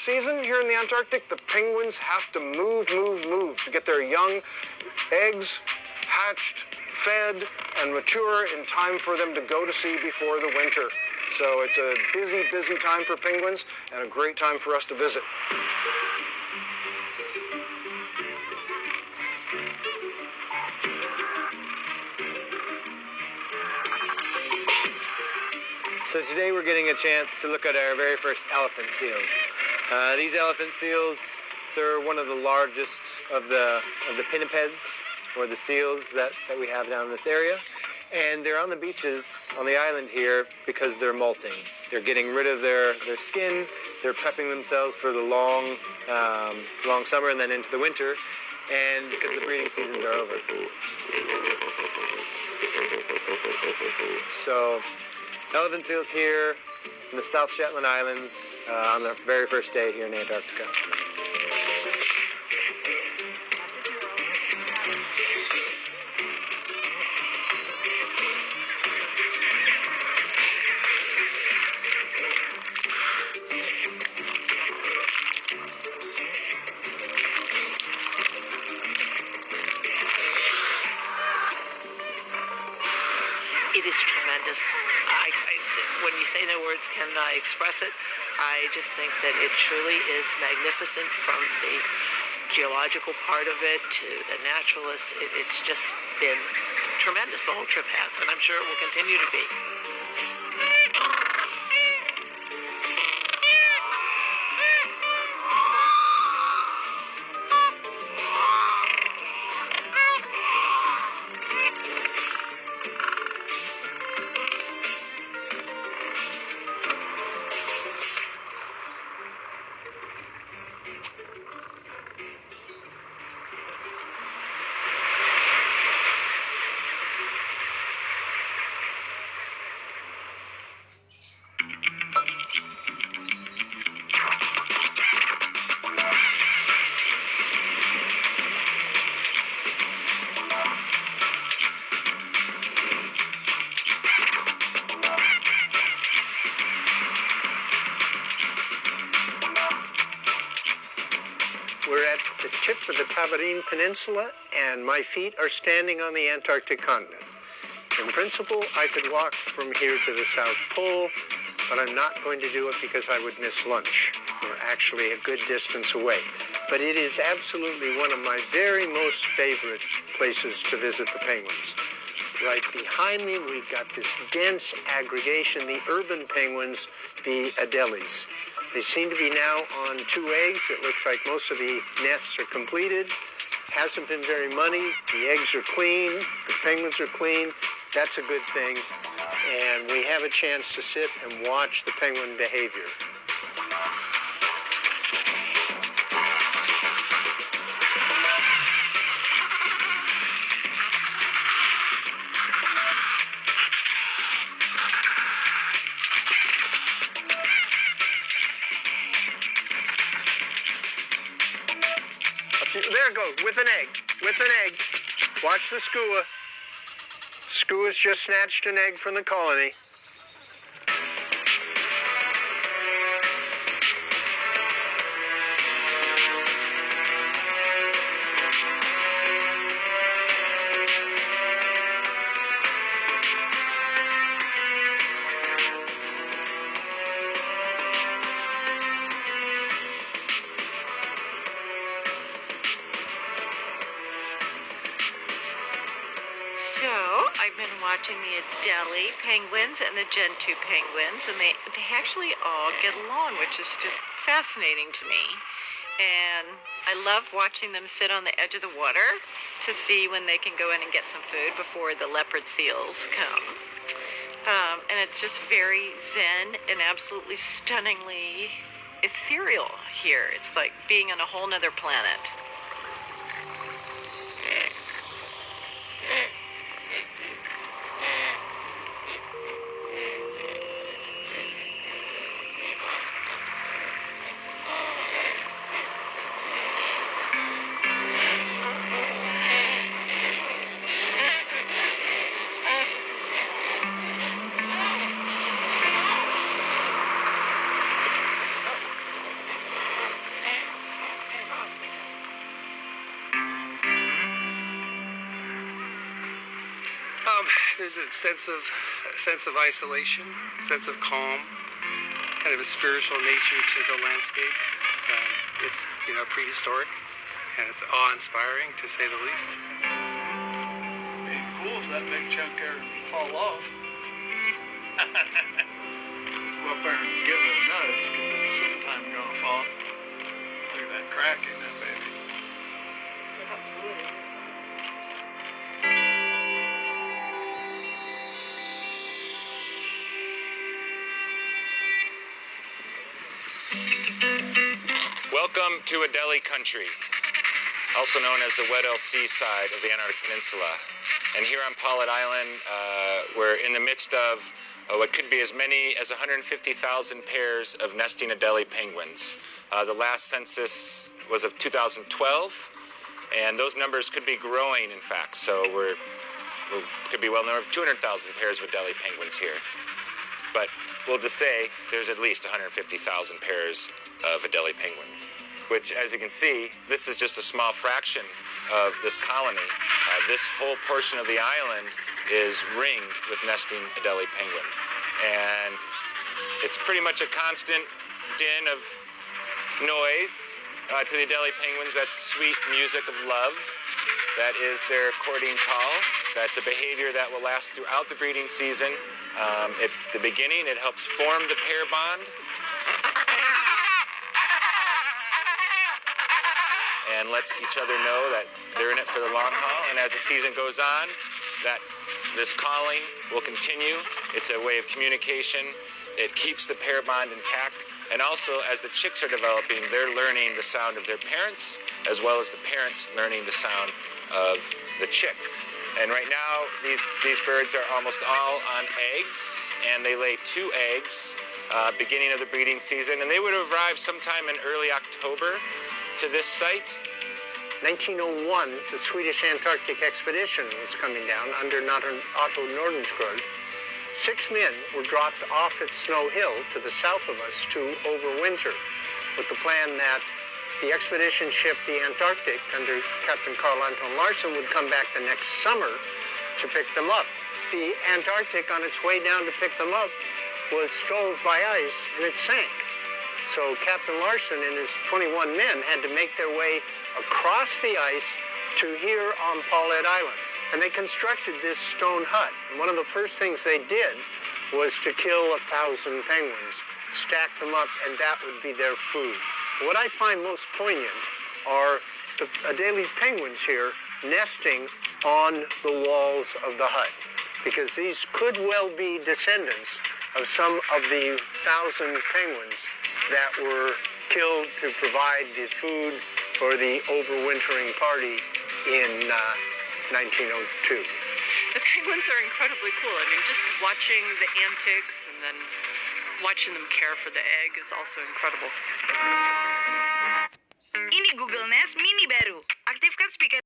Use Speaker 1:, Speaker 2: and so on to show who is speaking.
Speaker 1: season here in the Antarctic, the penguins have to move to get their young eggs hatched, fed, and mature in time for them to go to sea before the winter. So it's a busy time for penguins and a great time for us to visit. So today we're getting a chance to look at our very first elephant seals. These elephant seals, they're one of the largest of the pinnipeds, or the seals that we have down in this area. And they're on the beaches on the island here because they're molting. They're getting rid of their skin. They're prepping themselves for the long summer and then into the winter, and because the breeding seasons are over. So, elephant seals here in the South Shetland Islands on their very first day here in Antarctica.
Speaker 2: It is tremendous. When you say no words can express it, I just think that it truly is magnificent, from the geological part of it to the naturalists. It's just been tremendous, the whole trip has, and I'm sure it will continue to be.
Speaker 3: We're at the tip of the Tabarine Peninsula, and my feet are standing on the Antarctic continent. In principle, I could walk from here to the South Pole, but I'm not going to do it because I would miss lunch. We're actually a good distance away. But it is absolutely one of my very most favorite places to visit the penguins. Right behind me, we've got this dense aggregation, the urban penguins, the Adelies. They seem to be now on 2 eggs. It looks like most of the nests are completed. Hasn't been very muddy. The eggs are clean. The penguins are clean. That's a good thing. And we have a chance to sit and watch the penguin behavior. There it goes, with an egg. Watch the skua. Skua's just snatched an egg from the colony.
Speaker 2: So, I've been watching the Adelie penguins and the Gentoo penguins, and they actually all get along, which is just fascinating to me. And I love watching them sit on the edge of the water to see when they can go in and get some food before the leopard seals come. And it's just very zen and absolutely stunningly ethereal here. It's like being on a whole nother planet.
Speaker 4: There's a sense of isolation, a sense of calm, kind of a spiritual nature to the landscape. It's prehistoric, and it's awe-inspiring to say the least.
Speaker 5: It'd be cool if that big chunk ever fall off. Go up there and give it a nudge, because it's sometime gonna fall. Look at that crack in that baby.
Speaker 1: Welcome to Adelie Country, also known as the Wet Sea side of the Antarctic Peninsula. And here on Paulet Island, we're in the midst of what could be as many as 150,000 pairs of nesting Adelie penguins. The last census was of 2012, and those numbers could be growing, in fact. So we could be well over 200,000 pairs of Adelie penguins here. But we'll just say there's at least 150,000 pairs of Adelie penguins, which, as you can see, this is just a small fraction of this colony. This whole portion of the island is ringed with nesting Adelie penguins. And it's pretty much a constant din of noise to the Adelie penguins. That's sweet music of love. That is their courting call. That's a behavior that will last throughout the breeding season. At the beginning, it helps form the pair bond. And lets each other know that they're in it for the long haul. And as the season goes on, that this calling will continue. It's a way of communication. It keeps the pair bond intact. And also, as the chicks are developing, they're learning the sound of their parents, as well as the parents learning the sound of the chicks. And right now, these birds are almost all on eggs, and they lay 2 eggs beginning of the breeding season. And they would arrive sometime in early October to this site.
Speaker 3: 1901, the Swedish Antarctic expedition was coming down under Otto Nordenskjöld. 6 men were dropped off at Snow Hill to the south of us to overwinter, with the plan that the expedition ship, the Antarctic, under Captain Carl Anton Larsen, would come back the next summer to pick them up. The Antarctic, on its way down to pick them up, was stove by ice and it sank. So Captain Larsen and his 21 men had to make their way across the ice to here on Paulet Island. And they constructed this stone hut. And one of the first things they did was to kill 1,000 penguins, stack them up, and that would be their food. What I find most poignant are the Adelie penguins here nesting on the walls of the hut, because these could well be descendants of some of the 1,000 penguins that were killed to provide the food for the overwintering party in 1902.
Speaker 2: The penguins are incredibly cool. I mean, just watching the antics and then watching them care for the egg is also incredible.
Speaker 6: Ini Google Nest Mini baru. Aktifkan speaker